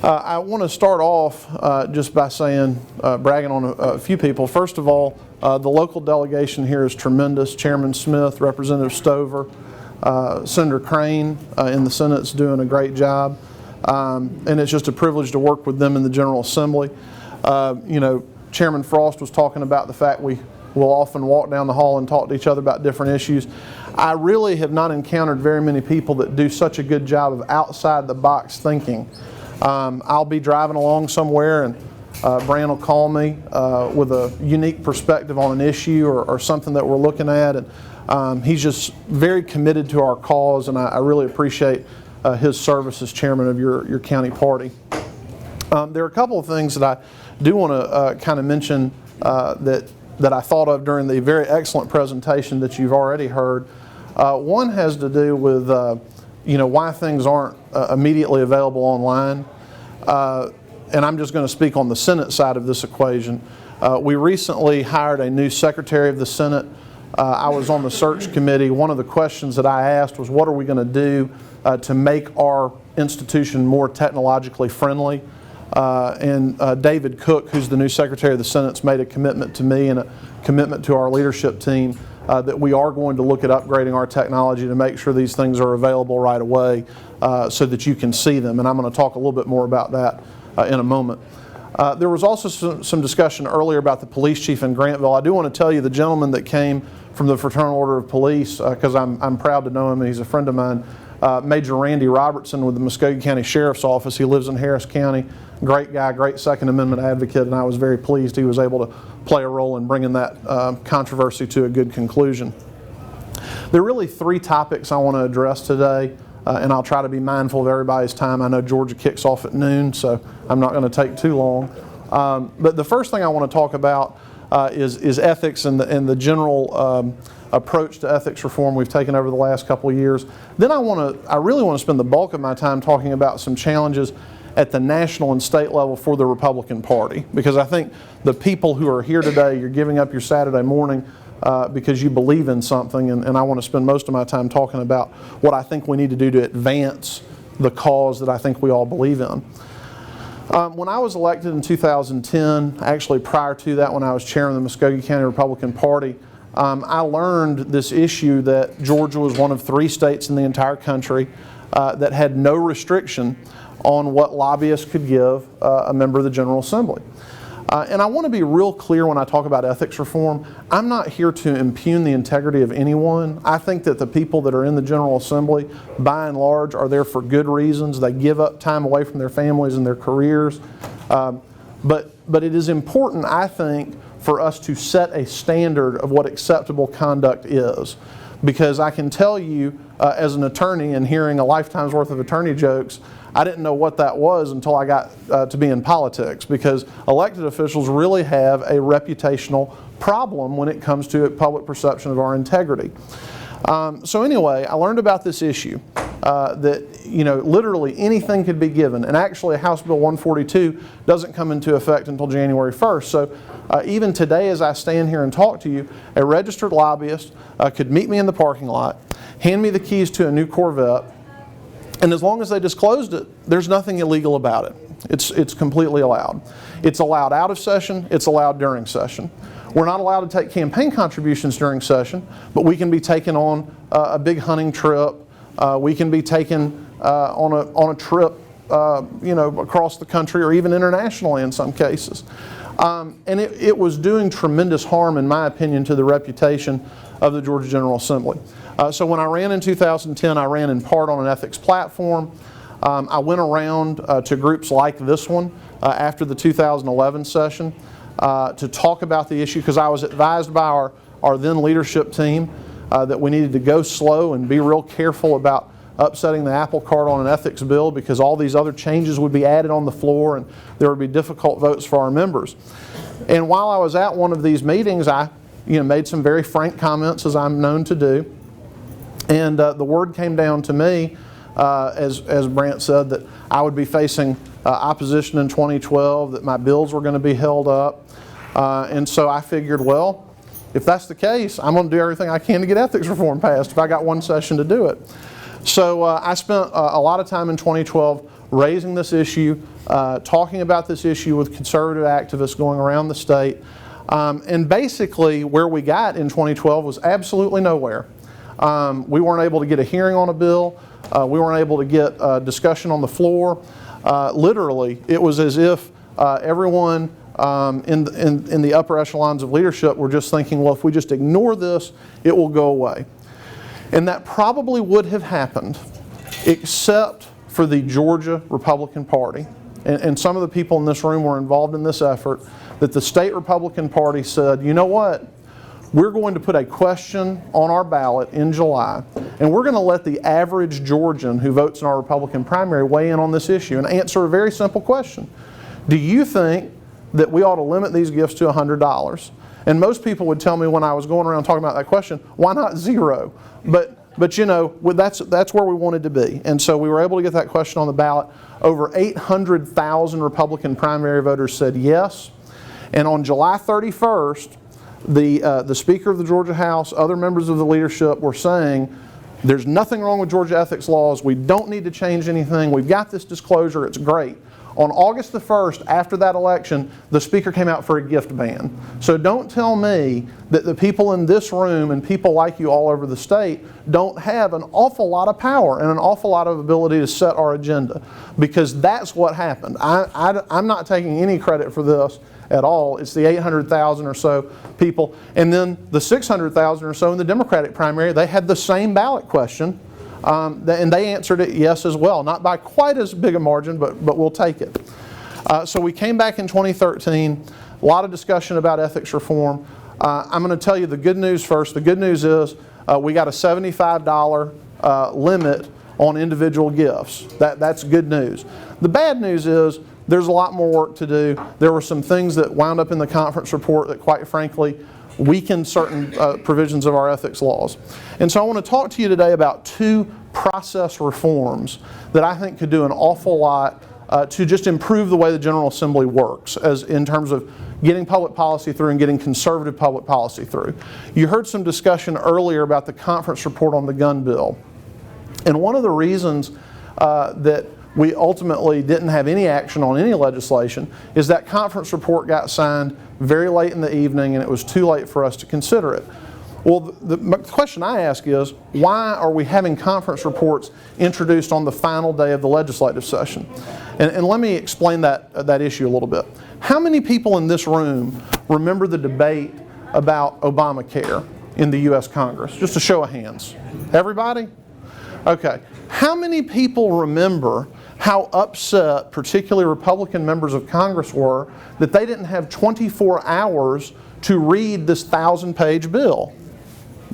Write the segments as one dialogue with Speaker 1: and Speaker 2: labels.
Speaker 1: I want to start off just by saying, bragging on a few people. First of all, the local delegation here is tremendous. Chairman Smith, Representative Stover, Senator Crane in the Senate is doing a great job. And it's just a privilege to work with them in the General Assembly. You know, Chairman Frost was talking about the fact we will often walk down the hall and talk to each other about different issues. I really have not encountered very many people that do such a good job of outside the box thinking. I'll be driving along somewhere and Bran will call me with a unique perspective on an issue or something that we're looking at, and he's just very committed to our cause, and I really appreciate his service as chairman of your county party. There are a couple of things that I do want to kind of mention that I thought of during the very excellent presentation that you've already heard. One has to do with you know, why things aren't immediately available online. And I'm just going to speak on the Senate side of this equation. We recently hired a new Secretary of the Senate. I was on the search committee. One of the questions that I asked was, what are we going to do to make our institution more technologically friendly? And David Cook, who's the new Secretary of the Senate, has made a commitment to me and a commitment to our leadership team that we are going to look at upgrading our technology to make sure these things are available right away so that you can see them. And I'm going to talk a little bit more about that in a moment. There was also some discussion earlier about the police chief in Grantville. I do want to tell you the gentleman that came from the Fraternal Order of Police, because I'm proud to know him and he's a friend of mine, Major Randy Robertson with the Muskogee County Sheriff's Office. He lives in Harris County. Great guy, great Second Amendment advocate, and I was very pleased he was able to play a role in bringing that controversy to a good conclusion. There are really three topics I want to address today, and I'll try to be mindful of everybody's time. I know Georgia kicks off at noon, so I'm not going to take too long. But the first thing I want to talk about is ethics and the general approach to ethics reform we've taken over the last couple of years. Then I really want to spend the bulk of my time talking about some challenges at the national and state level for the Republican Party, because I think the people who are here today, you're giving up your Saturday morning because you believe in something, and I want to spend most of my time talking about what I think we need to do to advance the cause that I think we all believe in. When I was elected in 2010, actually prior to that when I was chairman of the Muskogee County Republican Party, I learned this issue that Georgia was one of 3 states in the entire country that had no restriction on what lobbyists could give a member of the General Assembly. And I want to be real clear when I talk about ethics reform. I'm not here to impugn the integrity of anyone. I think that the people that are in the General Assembly, by and large, are there for good reasons. They give up time away from their families and their careers. But it is important, I think, for us to set a standard of what acceptable conduct is. Because I can tell you, as an attorney and hearing a lifetime's worth of attorney jokes, I didn't know what that was until I got to be in politics, because elected officials really have a reputational problem when it comes to public perception of our integrity. So anyway, I learned about this issue that, you know, literally anything could be given, and actually House Bill 142 doesn't come into effect until January 1st. So even today as I stand here and talk to you, a registered lobbyist could meet me in the parking lot, hand me the keys to a new Corvette, and as long as they disclosed it, there's nothing illegal about it. It's completely allowed. It's allowed out of session, it's allowed during session. We're not allowed to take campaign contributions during session, but we can be taken on a big hunting trip. We can be taken on a trip, you know, across the country or even internationally in some cases. And it was doing tremendous harm, in my opinion, to the reputation of the Georgia General Assembly. So when I ran in 2010, I ran in part on an ethics platform. I went around to groups like this one after the 2011 session to talk about the issue, because I was advised by our then leadership team that we needed to go slow and be real careful about upsetting the apple cart on an ethics bill, because all these other changes would be added on the floor and there would be difficult votes for our members. And while I was at one of these meetings, I made some very frank comments, as I'm known to do. And the word came down to me, as Brant said, that I would be facing opposition in 2012, that my bills were going to be held up. And so I figured, well, if that's the case, I'm going to do everything I can to get ethics reform passed if I got one session to do it. So I spent a lot of time in 2012 raising this issue, talking about this issue with conservative activists going around the state. And basically where we got in 2012 was absolutely nowhere. We weren't able to get a hearing on a bill. We weren't able to get a discussion on the floor. Literally, it was as if everyone in the upper echelons of leadership were just thinking, well, if we just ignore this, it will go away. And that probably would have happened, except for the Georgia Republican Party. And some of the people in this room were involved in this effort, that the state Republican Party said, you know what? We're going to put a question on our ballot in July, and we're going to let the average Georgian who votes in our Republican primary weigh in on this issue and answer a very simple question. Do you think that we ought to limit these gifts to $100? And most people would tell me when I was going around talking about that question, why not zero? But you know, that's where we wanted to be. And so we were able to get that question on the ballot. Over 800,000 Republican primary voters said yes. And on July 31st, the Speaker of the Georgia House, other members of the leadership were saying, there's nothing wrong with Georgia ethics laws. We don't need to change anything. We've got this disclosure. It's great. On August the 1st, after that election, the Speaker came out for a gift ban. So don't tell me that the people in this room and people like you all over the state don't have an awful lot of power and an awful lot of ability to set our agenda, because that's what happened. I'm not taking any credit for this at all. It's the 800,000 or so people. And then the 600,000 or so in the Democratic primary, they had the same ballot question. And they answered it yes as well. Not by quite as big a margin, but we'll take it. So we came back in 2013, a lot of discussion about ethics reform. I'm going to tell you the good news first. The good news is we got a $75 limit on individual gifts. That's good news. The bad news is there's a lot more work to do. There were some things that wound up in the conference report that, quite frankly, weaken certain provisions of our ethics laws. And so I want to talk to you today about two process reforms that I think could do an awful lot to just improve the way the General Assembly works, as in terms of getting public policy through and getting conservative public policy through. You heard some discussion earlier about the conference report on the gun bill. And one of the reasons that we ultimately didn't have any action on any legislation is that conference report got signed very late in the evening, and it was too late for us to consider it. Well, the question I ask is, why are we having conference reports introduced on the final day of the legislative session? And let me explain that issue a little bit. How many people in this room remember the debate about Obamacare in the U.S. Congress? Just a show of hands. Everybody? Okay. How many people remember how upset particularly Republican members of Congress were that they didn't have 24 hours to read this 1,000-page bill?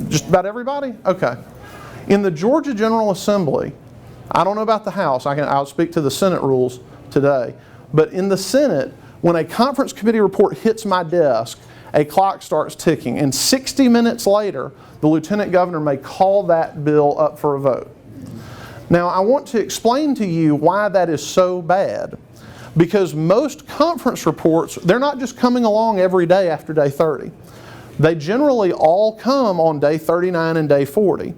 Speaker 1: Just about everybody? Okay. In the Georgia General Assembly, I don't know about the House, I'll speak to the Senate rules today, but in the Senate, when a conference committee report hits my desk, a clock starts ticking, and 60 minutes later, the Lieutenant Governor may call that bill up for a vote. Now, I want to explain to you why that is so bad. Because most conference reports, they're not just coming along every day after day 30. They generally all come on day 39 and day 40.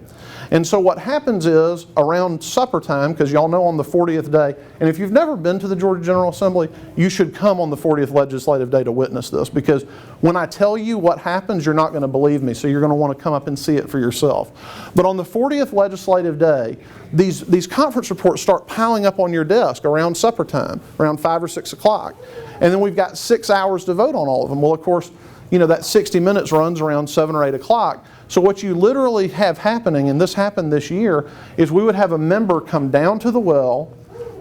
Speaker 1: And so what happens is, around supper time, because y'all know on the 40th day, and if you've never been to the Georgia General Assembly, you should come on the 40th legislative day to witness this, because when I tell you what happens, you're not going to believe me, so you're going to want to come up and see it for yourself. But on the 40th legislative day, these conference reports start piling up on your desk around supper time, around 5 or 6 o'clock. And then we've got 6 hours to vote on all of them. Well, of course, you know, that 60 minutes runs around 7 or 8 o'clock. So what you literally have happening, and this happened this year, is we would have a member come down to the well,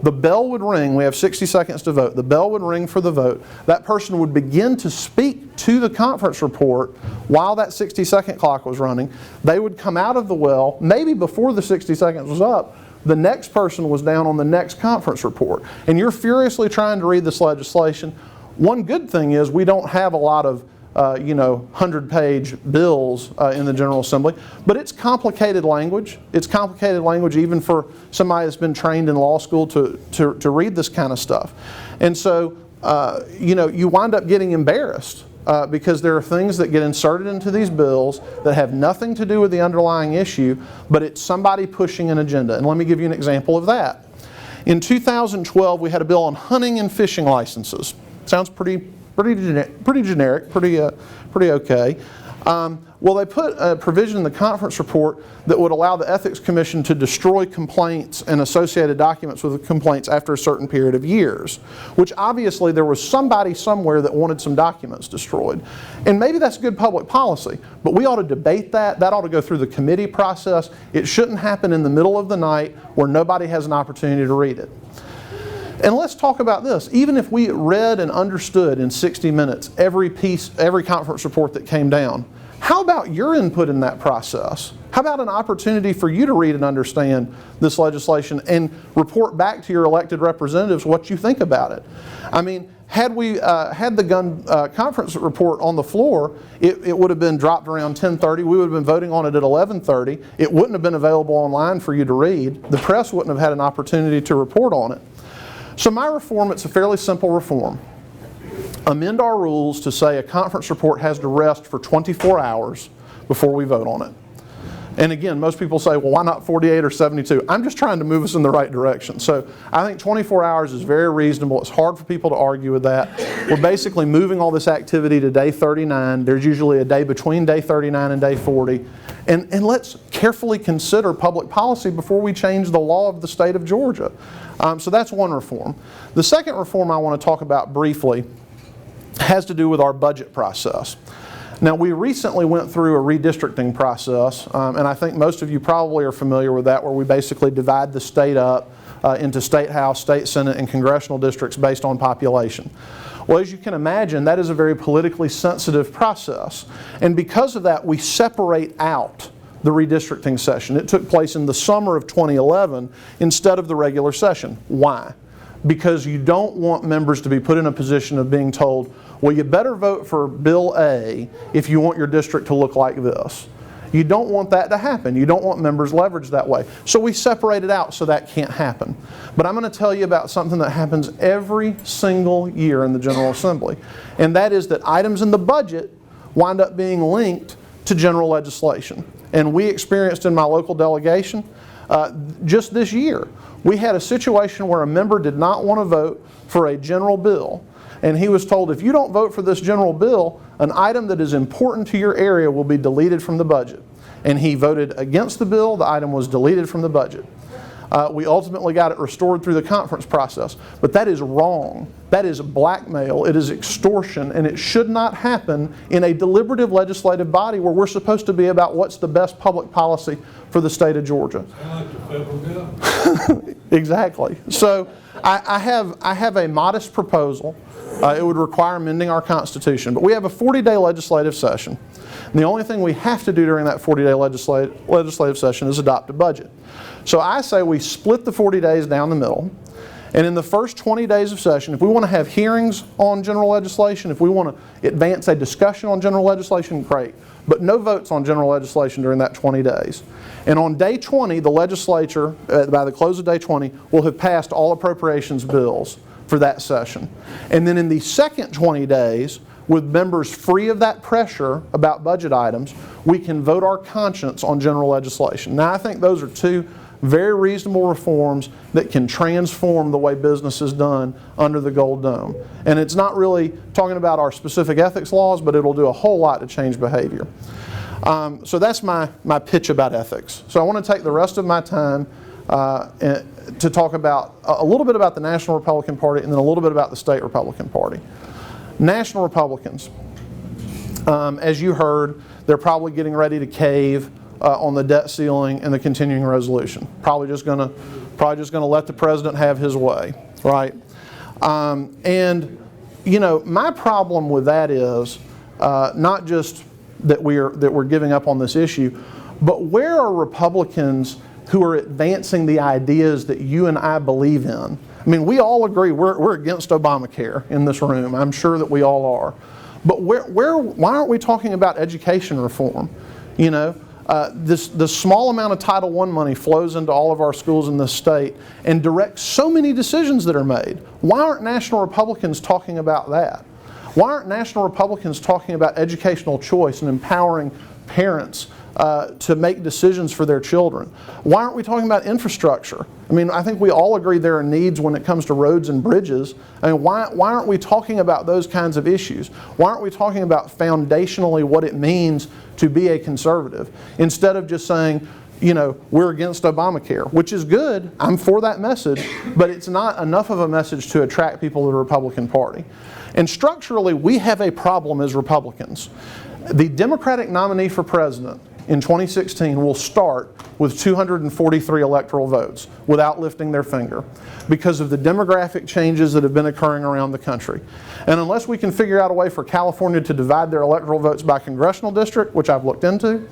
Speaker 1: the bell would ring, we have 60 seconds to vote, the bell would ring for the vote, that person would begin to speak to the conference report while that 60-second clock was running. They would come out of the well, maybe before the 60 seconds was up, the next person was down on the next conference report. And you're furiously trying to read this legislation. One good thing is we don't have a lot of 100-page bills in the General Assembly, but it's complicated language. It's complicated language even for somebody that's been trained in law school to read this kind of stuff. And so, you wind up getting embarrassed because there are things that get inserted into these bills that have nothing to do with the underlying issue, but it's somebody pushing an agenda. And let me give you an example of that. In 2012, we had a bill on hunting and fishing licenses. Sounds pretty generic, pretty okay. Well, they put a provision in the conference report that would allow the Ethics Commission to destroy complaints and associated documents with the complaints after a certain period of years, which obviously there was somebody somewhere that wanted some documents destroyed. And maybe that's good public policy, but we ought to debate that. That ought to go through the committee process. It shouldn't happen in the middle of the night where nobody has an opportunity to read it. And let's talk about this. Even if we read and understood in 60 minutes every conference report that came down, how about your input in that process? How about an opportunity for you to read and understand this legislation and report back to your elected representatives what you think about it? I mean, had we had the gun conference report on the floor, it would have been dropped around 10:30. We would have been voting on it at 11:30. It wouldn't have been available online for you to read. The press wouldn't have had an opportunity to report on it. So my reform, it's a fairly simple reform. Amend our rules to say a conference report has to rest for 24 hours before we vote on it. And again, most people say, well, why not 48 or 72? I'm just trying to move us in the right direction. So I think 24 hours is very reasonable. It's hard for people to argue with that. We're basically moving all this activity to day 39. There's usually a day between day 39 and day 40. And let's carefully consider public policy before we change the law of the state of Georgia. So that's one reform. The second reform I want to talk about briefly has to do with our budget process. Now, we recently went through a redistricting process, and I think most of you probably are familiar with that, where we basically divide the state up into state house, state senate, and congressional districts based on population. Well, as you can imagine, that is a very politically sensitive process, and because of that, we separate out the redistricting session. It took place in the summer of 2011 instead of the regular session. Why? Because you don't want members to be put in a position of being told, well, you better vote for Bill A if you want your district to look like this. You don't want that to happen. You don't want members leveraged that way. So we separate it out so that can't happen. But I'm going to tell you about something that happens every single year in the General Assembly, and that is that items in the budget wind up being linked to general legislation. And we experienced in my local delegation just this year, we had a situation where a member did not want to vote for a general bill. And he was told, if you don't vote for this general bill, an item that is important to your area will be deleted from the budget. And he voted against the bill. The item was deleted from the budget. We ultimately got it restored through the conference process. But that is wrong. That is blackmail. It is extortion. And it should not happen in a deliberative legislative body where we're supposed to be about what's the best public policy for the state of Georgia.
Speaker 2: Like the federal government.
Speaker 1: Exactly. So I have a modest proposal. It would require amending our Constitution. But we have a 40-day legislative session. And the only thing we have to do during that 40-day legislative session is adopt a budget. So I say we split the 40 days down the middle. And in the first 20 days of session, if we want to have hearings on general legislation, if we want to advance a discussion on general legislation, great. But no votes on general legislation during that 20 days. And on day 20, the legislature, by the close of day 20, will have passed all appropriations bills for that session. And then in the second 20 days, with members free of that pressure about budget items, we can vote our conscience on general legislation. Now, I think those are two very reasonable reforms that can transform the way business is done under the Gold Dome. And it's not really talking about our specific ethics laws, but it'll do a whole lot to change behavior. So that's my pitch about ethics. So I want to take the rest of my time to talk about a little bit about the National Republican Party and then a little bit about the State Republican Party. National Republicans, as you heard, they're probably getting ready to cave on the debt ceiling and the continuing resolution. Probably just going to let the president have his way, right? And you know, my problem with that is not just that we're giving up on this issue, but where are Republicans who are advancing the ideas that you and I believe in? I mean, we all agree we're against Obamacare in this room. I'm sure that we all are. But why aren't we talking about education reform? You know, the small amount of Title I money flows into all of our schools in this state and directs so many decisions that are made. Why aren't National Republicans talking about that? Why aren't National Republicans talking about educational choice and empowering parents to make decisions for their children? Why aren't we talking about infrastructure? I mean, I think we all agree there are needs when it comes to roads and bridges. I mean, why aren't we talking about those kinds of issues? Why aren't we talking about foundationally what it means to be a conservative, instead of just saying, you know, we're against Obamacare, which is good. I'm for that message, but it's not enough of a message to attract people to the Republican Party. And structurally, we have a problem as Republicans. The Democratic nominee for president in 2016 will start with 243 electoral votes without lifting their finger because of the demographic changes that have been occurring around the country. And unless we can figure out a way for California to divide their electoral votes by congressional district, which I've looked into,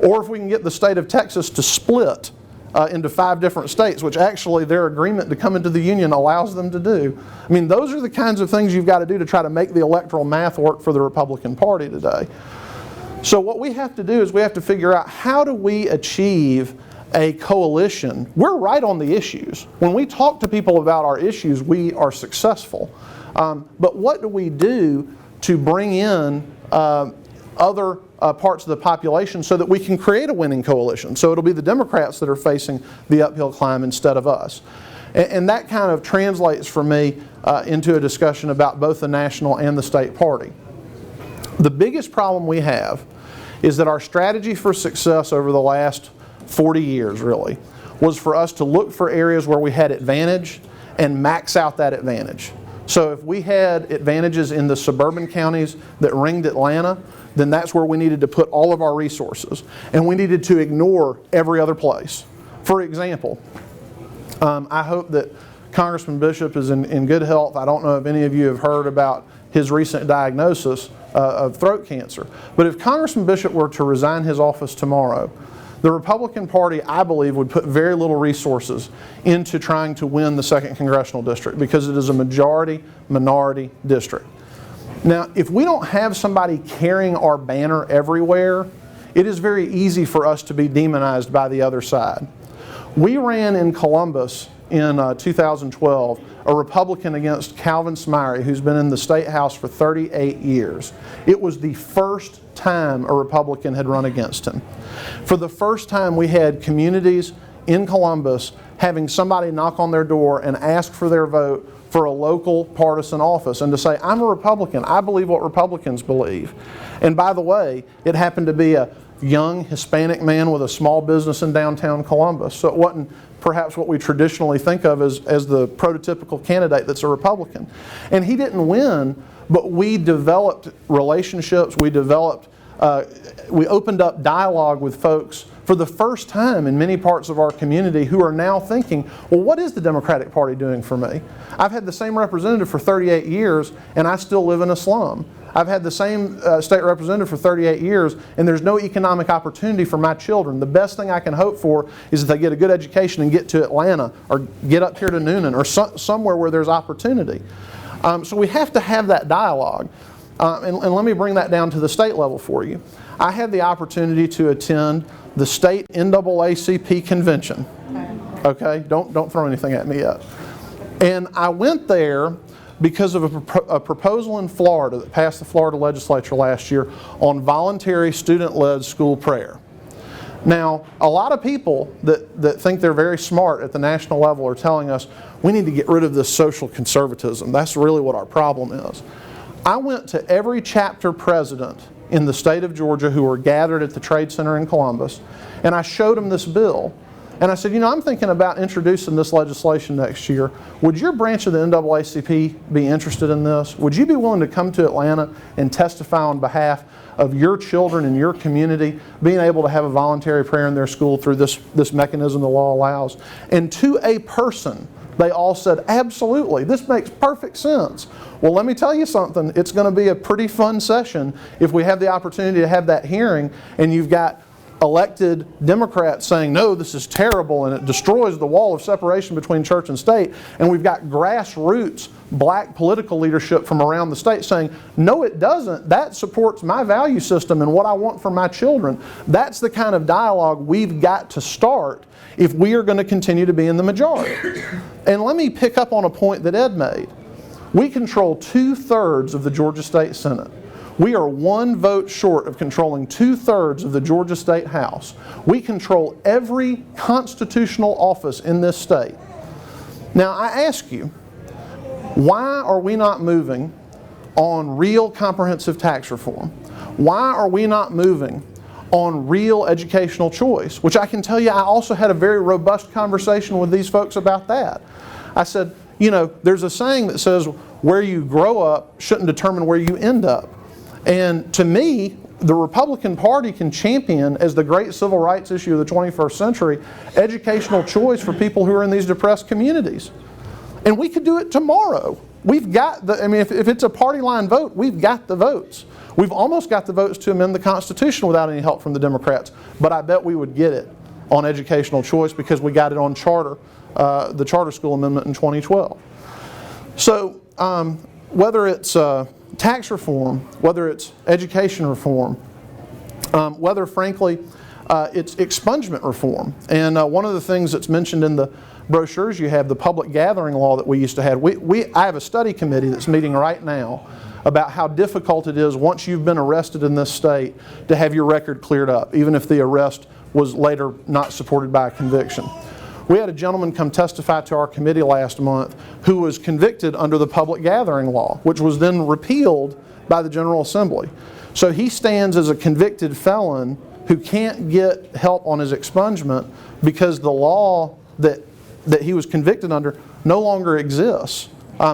Speaker 1: or if we can get the state of Texas to split into 5 different states, which actually their agreement to come into the union allows them to do. I mean, those are the kinds of things you've got to do to try to make the electoral math work for the Republican Party today. So what we have to do is we have to figure out, how do we achieve a coalition? We're right on the issues. When we talk to people about our issues, we are successful. But what do we do to bring in other parts of the population so that we can create a winning coalition? So it'll be the Democrats that are facing the uphill climb instead of us. And that kind of translates for me into a discussion about both the national and the state party. The biggest problem we have is that our strategy for success over the last 40 years really was for us to look for areas where we had advantage and max out that advantage. So if we had advantages in the suburban counties that ringed Atlanta, then that's where we needed to put all of our resources. And we needed to ignore every other place. For example, I hope that Congressman Bishop is in good health. I don't know if any of you have heard about his recent diagnosis of throat cancer. But if Congressman Bishop were to resign his office tomorrow, the Republican Party, I believe, would put very little resources into trying to win the 2nd Congressional District because it is a majority-minority district. Now, if we don't have somebody carrying our banner everywhere, it is very easy for us to be demonized by the other side. We ran in Columbus in 2012 a Republican against Calvin Smyre, who's been in the State House for 38 years. It was the first time a Republican had run against him. For the first time, we had communities in Columbus having somebody knock on their door and ask for their vote for a local partisan office and to say, I'm a Republican, I believe what Republicans believe. And by the way, it happened to be a young Hispanic man with a small business in downtown Columbus. So it wasn't perhaps what we traditionally think of as the prototypical candidate that's a Republican. And he didn't win, but we developed relationships, we opened up dialogue with folks for the first time in many parts of our community who are now thinking, well, what is the Democratic Party doing for me? I've had the same representative for 38 years and I still live in a slum. I've had the same state representative for 38 years and there's no economic opportunity for my children. The best thing I can hope for is that they get a good education and get to Atlanta or get up here to Noonan or somewhere where there's opportunity. So we have to have that dialogue. And let me bring that down to the state level for you. I had the opportunity to attend the state NAACP convention. Okay, don't throw anything at me yet. And I went there because of a proposal in Florida that passed the Florida legislature last year on voluntary student-led school prayer. Now, a lot of people that think they're very smart at the national level are telling us we need to get rid of this social conservatism. That's really what our problem is. I went to every chapter president in the state of Georgia who were gathered at the Trade Center in Columbus, and I showed them this bill. And I said, you know, I'm thinking about introducing this legislation next year. Would your branch of the NAACP be interested in this? Would you be willing to come to Atlanta and testify on behalf of your children and your community being able to have a voluntary prayer in their school through this mechanism the law allows? And to a person, they all said, absolutely, this makes perfect sense. Well, let me tell you something. It's going to be a pretty fun session if we have the opportunity to have that hearing and you've got elected Democrats saying, no, this is terrible and it destroys the wall of separation between church and state. And we've got grassroots black political leadership from around the state saying, no, it doesn't. That supports my value system and what I want for my children. That's the kind of dialogue we've got to start if we are going to continue to be in the majority. And let me pick up on a point that Ed made. We control 2/3 of the Georgia State Senate. We are one vote short of controlling 2/3 of the Georgia State House. We control every constitutional office in this state. Now, I ask you, why are we not moving on real comprehensive tax reform? Why are we not moving on real educational choice? Which I can tell you, I also had a very robust conversation with these folks about that. I said, you know, there's a saying that says, where you grow up shouldn't determine where you end up. And to me, the Republican Party can champion, as the great civil rights issue of the 21st century, educational choice for people who are in these depressed communities. And we could do it tomorrow. We've got the, I mean, if it's a party line vote, we've got the votes. We've almost got the votes to amend the Constitution without any help from the Democrats. But I bet we would get it on educational choice because we got it on charter, the charter school amendment in 2012. So whether it's tax reform, whether it's education reform, whether, frankly, it's expungement reform. And one of the things that's mentioned in the brochures you have, the public gathering law that we used to have, I have a study committee that's meeting right now about how difficult it is once you've been arrested in this state to have your record cleared up, even if the arrest was later not supported by a conviction. We had a gentleman come testify to our committee last month who was convicted under the public gathering law, which was then repealed by the General Assembly. So he stands as a convicted felon who can't get help on his expungement because the law that he was convicted under no longer exists.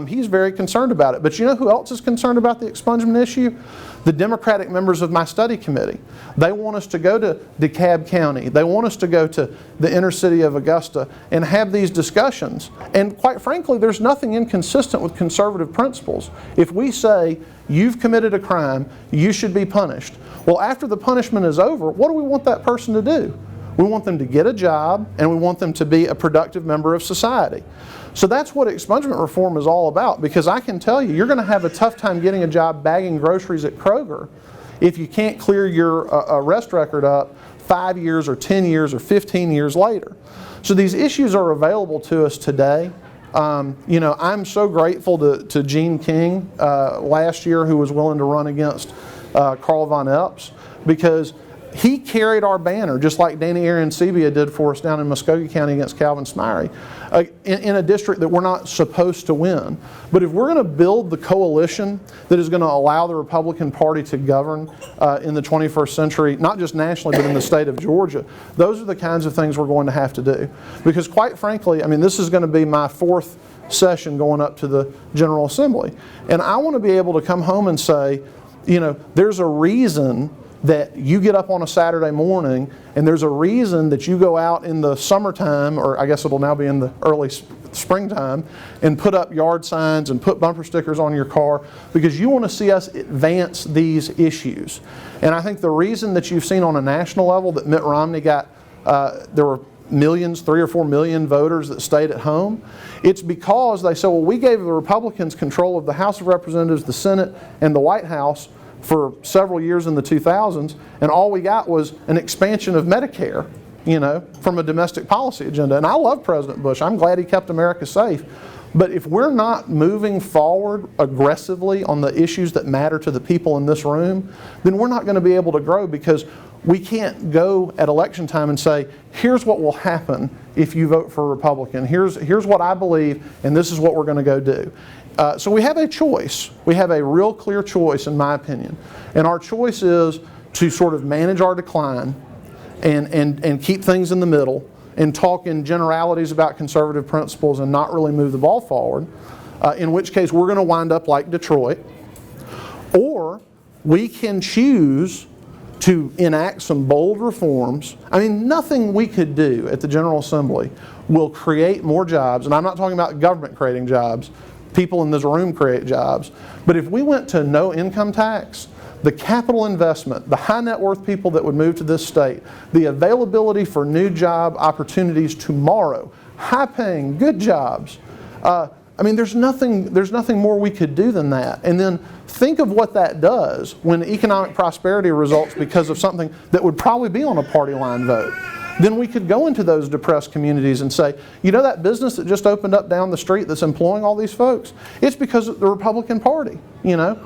Speaker 1: He's very concerned about it. But you know who else is concerned about the expungement issue? The Democratic members of my study committee. They want us to go to DeKalb County. They want us to go to the inner city of Augusta and have these discussions. And quite frankly, there's nothing inconsistent with conservative principles. If we say, you've committed a crime, you should be punished. Well, after the punishment is over, what do we want that person to do? We want them to get a job, and we want them to be a productive member of society. So that's what expungement reform is all about, because I can tell you, you're going to have a tough time getting a job bagging groceries at Kroger if you can't clear your arrest record up 5 years or 10 years or 15 years later. So these issues are available to us today. You know, I'm so grateful to Gene King last year, who was willing to run against Carl Von Epps, because he carried our banner, just like Danny Arancibia did for us down in Muskogee County against Calvin Smyrie, in a district that we're not supposed to win. But if we're going to build the coalition that is going to allow the Republican Party to govern in the 21st century, not just nationally, but in the state of Georgia, those are the kinds of things we're going to have to do. Because quite frankly, I mean, this is going to be my 4th session going up to the General Assembly. And I want to be able to come home and say, you know, there's a reason that you get up on a Saturday morning, and there's a reason that you go out in the summertime, or I guess it'll now be in the early springtime, and put up yard signs and put bumper stickers on your car, because you want to see us advance these issues. And I think the reason that you've seen on a national level that Mitt Romney got, there were millions, 3 or 4 million voters that stayed at home, it's because they said, well, we gave the Republicans control of the House of Representatives, the Senate, and the White House for several years in the 2000s, and all we got was an expansion of Medicare, you know, from a domestic policy agenda. And I love President Bush. I'm glad he kept America safe. But if we're not moving forward aggressively on the issues that matter to the people in this room, then we're not going to be able to grow, because we can't go at election time and say, here's what will happen if you vote for a Republican. Here's what I believe, and this is what we're going to go do. So we have a choice. We have a real clear choice, in my opinion. And our choice is to sort of manage our decline and keep things in the middle and talk in generalities about conservative principles and not really move the ball forward, in which case we're going to wind up like Detroit. Or we can choose to enact some bold reforms. I mean, nothing we could do at the General Assembly will create more jobs, and I'm not talking about government creating jobs. People in this room create jobs. But if we went to no income tax, the capital investment, the high net worth people that would move to this state, the availability for new job opportunities tomorrow, high paying, good jobs. I mean, there's nothing more we could do than that. And then think of what that does when economic prosperity results because of something that would probably be on a party line vote. Then we could go into those depressed communities and say, you know, that business that just opened up down the street that's employing all these folks, it's because of the Republican Party, you know.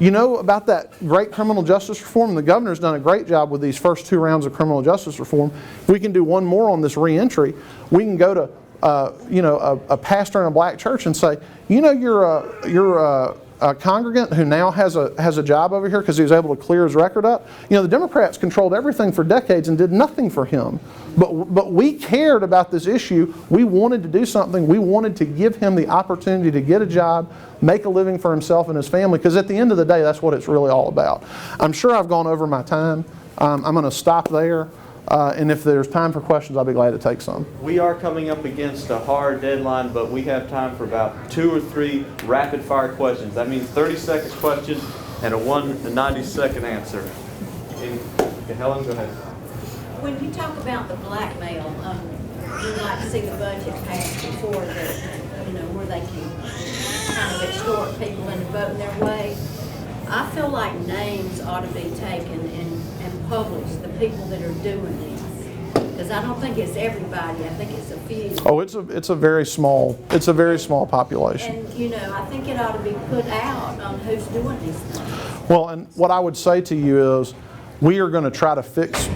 Speaker 1: You know about that great criminal justice reform? The governor's done a great job with these first 2 rounds of criminal justice reform. If we can do one more on this reentry, we can go to a pastor in a black church and say, you're a congregant who now has a job over here because he was able to clear his record up. The Democrats controlled everything for decades and did nothing for him. But we cared about this issue. We wanted to do something. We wanted to give him the opportunity to get a job, make a living for himself and his family, because at the end of the day, that's what it's really all about. I'm sure I've gone over my time. I'm going to stop there. And if there's time for questions, I'll be glad to take some.
Speaker 3: We are coming up against a hard deadline, but we have time for about 2 or 3 rapid-fire questions. That means 30-second question and a 90-second answer. Okay, Helen, go ahead.
Speaker 4: When you talk about the blackmail, you'd like to see the budget passed before where they can kind of extort people into voting their way. I feel like names ought to be taken and published, the people that are doing this. Because I don't think it's everybody, I think it's a few.
Speaker 1: Oh, it's a very small population.
Speaker 4: And I think it ought to be put out on who's doing these things.
Speaker 1: Well, and what I would say to you is we're going to try to fix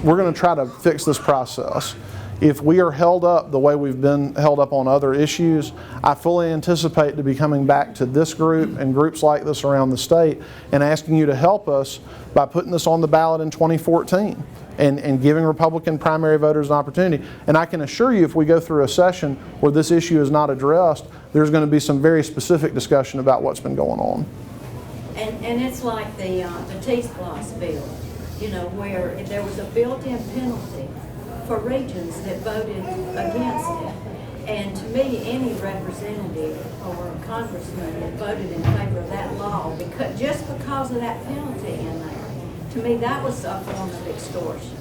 Speaker 1: this process. If we are held up the way we've been held up on other issues, I fully anticipate to be coming back to this group and groups like this around the state and asking you to help us by putting this on the ballot in 2014 and giving Republican primary voters an opportunity. And I can assure you, if we go through a session where this issue is not addressed, there's going to be some very specific discussion about what's been going on.
Speaker 4: And it's like the teeth loss bill, where there was a built-in penalty for regions that voted against it. And to me, any representative or congressman that voted in favor of that law, just because of that penalty in there, to me that was a form of extortion.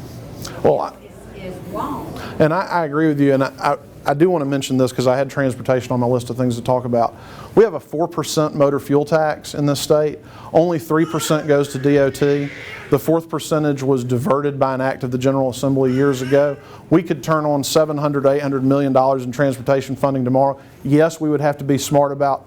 Speaker 1: Well,
Speaker 4: is wrong.
Speaker 1: And I agree with you, and I do want to mention this because I had transportation on my list of things to talk about. We have a 4% motor fuel tax in this state. Only 3% goes to DOT. The 4th percentage was diverted by an act of the General Assembly years ago. We could turn on $700 to $800 million in transportation funding tomorrow. Yes, we would have to be smart about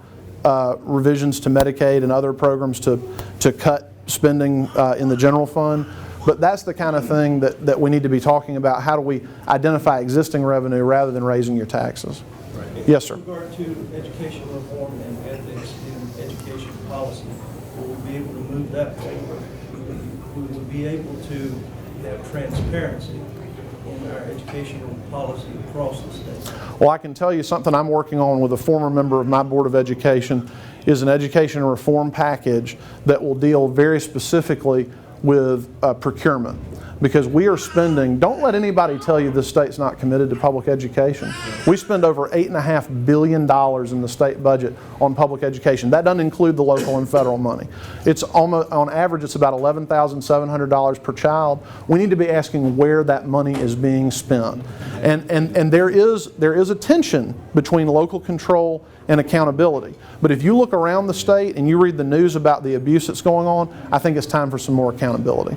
Speaker 1: revisions to Medicaid and other programs to cut spending in the general fund. But that's the kind of thing that we need to be talking about. How do we identify existing revenue rather than raising your taxes? Right. Yes, sir.
Speaker 5: With regard to education reform and ethics in education policy, will we be able to move that forward? We will be able to have transparency in our educational policy across the state.
Speaker 1: Well, I can tell you something I'm working on with a former member of my Board of Education is an education reform package that will deal very specifically with procurement. Because we are spending, don't let anybody tell you this state's not committed to public education. We spend over $8.5 billion in the state budget on public education. That doesn't include the local and federal money. It's almost, on average, it's about $11,700 per child. We need to be asking where that money is being spent. And there is a tension between local control and accountability. But if you look around the state and you read the news about the abuse that's going on, I think it's time for some more accountability.